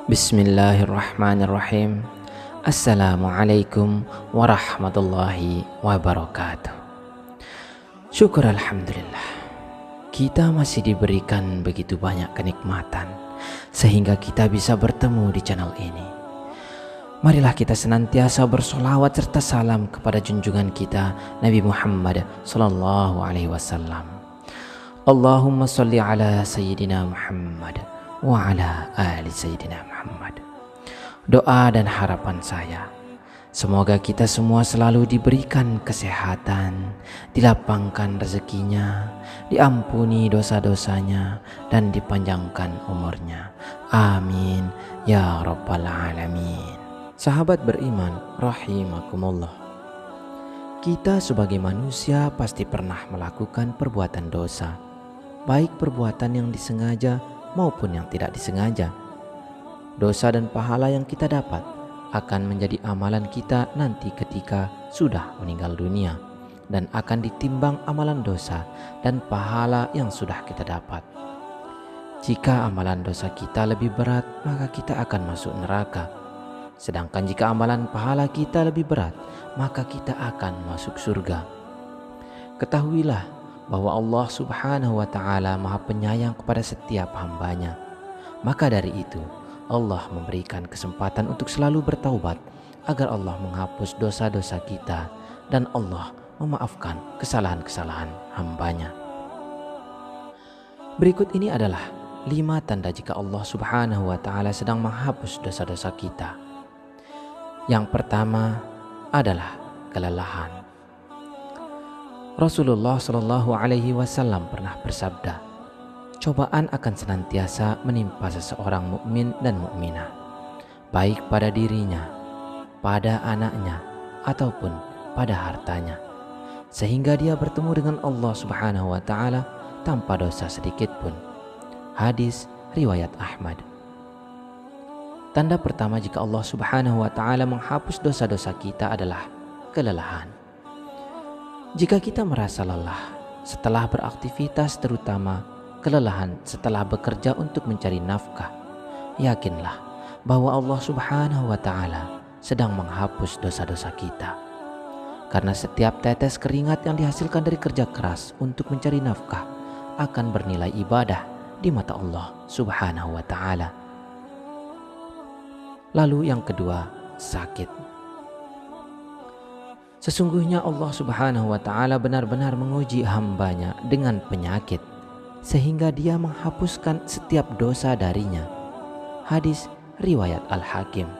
Bismillahirrahmanirrahim. Assalamualaikum warahmatullahi wabarakatuh. Syukur alhamdulillah, kita masih diberikan begitu banyak kenikmatan sehingga kita bisa bertemu di channel ini. Marilah kita senantiasa bersolawat serta salam kepada junjungan kita Nabi Muhammad sallallahu alaihi wasallam. Allahumma sholli ala sayyidina Muhammad wa ala ali sayyidina Muhammad. Doa dan harapan saya, semoga kita semua selalu diberikan kesehatan, dilapangkan rezekinya, diampuni dosa-dosanya, dan dipanjangkan umurnya. Amin ya rabbal alamin. Sahabat beriman rahimakumullah, kita sebagai manusia pasti pernah melakukan perbuatan dosa, baik perbuatan yang disengaja maupun yang tidak disengaja. Dosa dan pahala yang kita dapat akan menjadi amalan kita nanti ketika sudah meninggal dunia, dan akan ditimbang amalan dosa dan pahala yang sudah kita dapat. Jika amalan dosa kita lebih berat, maka kita akan masuk neraka. Sedangkan jika amalan pahala kita lebih berat, maka kita akan masuk surga. Ketahuilah bahwa Allah subhanahu wa ta'ala maha penyayang kepada setiap hambanya. Maka dari itu Allah memberikan kesempatan untuk selalu bertaubat agar Allah menghapus dosa-dosa kita dan Allah memaafkan kesalahan-kesalahan hambanya. Berikut ini adalah 5 tanda jika Allah subhanahu wa ta'ala sedang menghapus dosa-dosa kita. Yang pertama adalah kelelahan. Rasulullah Shallallahu Alaihi Wasallam pernah bersabda, cobaan akan senantiasa menimpa seseorang mukmin dan mukminah, baik pada dirinya, pada anaknya, ataupun pada hartanya, sehingga dia bertemu dengan Allah Subhanahu Wa Taala tanpa dosa sedikit pun. Hadis riwayat Ahmad. Tanda pertama jika Allah Subhanahu Wa Taala menghapus dosa-dosa kita adalah kelelahan. Jika kita merasa lelah setelah beraktivitas, terutama kelelahan setelah bekerja untuk mencari nafkah, yakinlah bahwa Allah Subhanahu wa ta'ala sedang menghapus dosa-dosa kita. Karena setiap tetes keringat yang dihasilkan dari kerja keras untuk mencari nafkah akan bernilai ibadah di mata Allah Subhanahu wa ta'ala. Lalu yang kedua, sakit. Sesungguhnya Allah Subhanahu wa ta'ala benar-benar menguji hambanya dengan penyakit, sehingga dia menghapuskan setiap dosa darinya. Hadis riwayat Al-Hakim.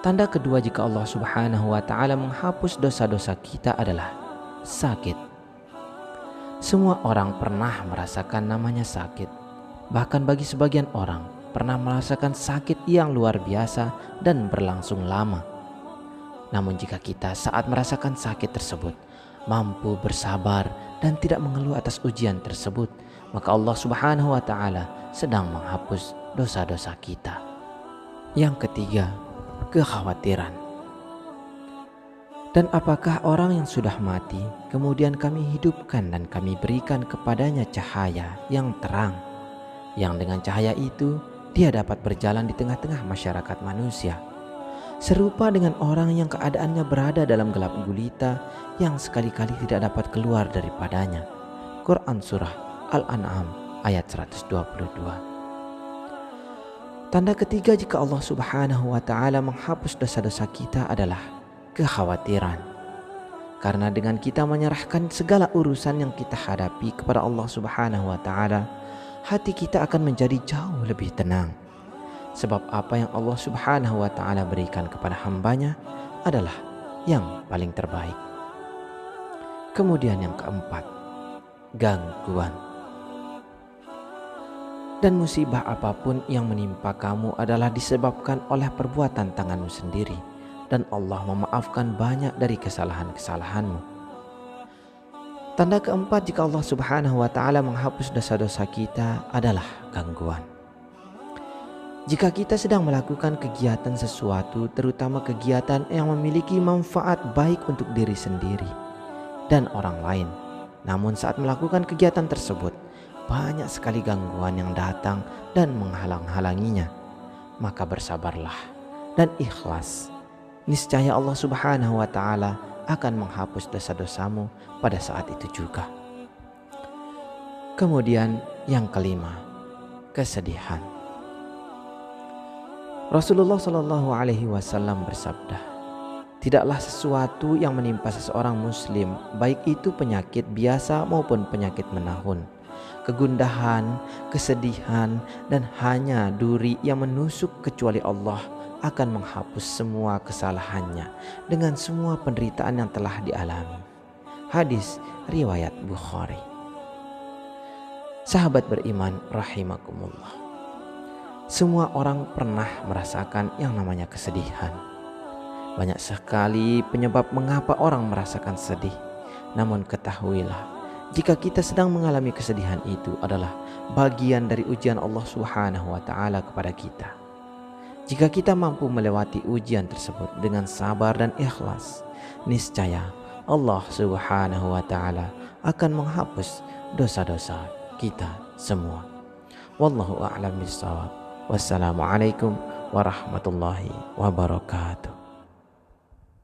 Tanda kedua jika Allah Subhanahu wa ta'ala menghapus dosa-dosa kita adalah sakit. Semua orang pernah merasakan namanya sakit. Bahkan bagi sebagian orang pernah merasakan sakit yang luar biasa dan berlangsung lama. Namun jika kita saat merasakan sakit tersebut mampu bersabar dan tidak mengeluh atas ujian tersebut, maka Allah Subhanahu wa ta'ala sedang menghapus dosa-dosa kita. Yang ketiga, kekhawatiran. Dan apakah orang yang sudah mati kemudian kami hidupkan dan kami berikan kepadanya cahaya yang terang, yang dengan cahaya itu dia dapat berjalan di tengah-tengah masyarakat manusia, serupa dengan orang yang keadaannya berada dalam gelap gulita yang sekali-kali tidak dapat keluar daripadanya. Quran Surah Al-An'am ayat 122. Tanda ketiga jika Allah Subhanahu wa ta'ala menghapus dosa-dosa kita adalah kekhawatiran. Karena dengan kita menyerahkan segala urusan yang kita hadapi kepada Allah Subhanahu wa ta'ala, hati kita akan menjadi jauh lebih tenang. Sebab apa yang Allah Subhanahu wa ta'ala berikan kepada hambanya adalah yang paling terbaik. Kemudian yang keempat, gangguan. Dan musibah apapun yang menimpa kamu adalah disebabkan oleh perbuatan tanganmu sendiri, dan Allah memaafkan banyak dari kesalahan-kesalahanmu. Tanda keempat jika Allah Subhanahu wa ta'ala menghapus dosa-dosa kita adalah gangguan. Jika kita sedang melakukan kegiatan sesuatu, terutama kegiatan yang memiliki manfaat baik untuk diri sendiri dan orang lain, namun saat melakukan kegiatan tersebut banyak sekali gangguan yang datang dan menghalang-halanginya, maka bersabarlah dan ikhlas. Niscaya Allah Subhanahu wa Ta'ala akan menghapus dosa-dosamu pada saat itu juga. Kemudian yang kelima, kesedihan. Rasulullah Shallallahu Alaihi Wasallam bersabda, tidaklah sesuatu yang menimpa seseorang muslim, baik itu penyakit biasa maupun penyakit menahun, kegundahan, kesedihan, dan hanya duri yang menusuk, kecuali Allah akan menghapus semua kesalahannya dengan semua penderitaan yang telah dialami. Hadis riwayat Bukhari. Sahabat beriman rahimakumullah, semua orang pernah merasakan yang namanya kesedihan. Banyak sekali penyebab mengapa orang merasakan sedih. Namun ketahuilah, jika kita sedang mengalami kesedihan, itu adalah bagian dari ujian Allah Subhanahu wa Ta'ala kepada kita. Jika kita mampu melewati ujian tersebut dengan sabar dan ikhlas, niscaya Allah Subhanahu wa Ta'ala akan menghapus dosa-dosa kita semua. Wallahu a'lam bishawab. Wassalamualaikum warahmatullahi wabarakatuh.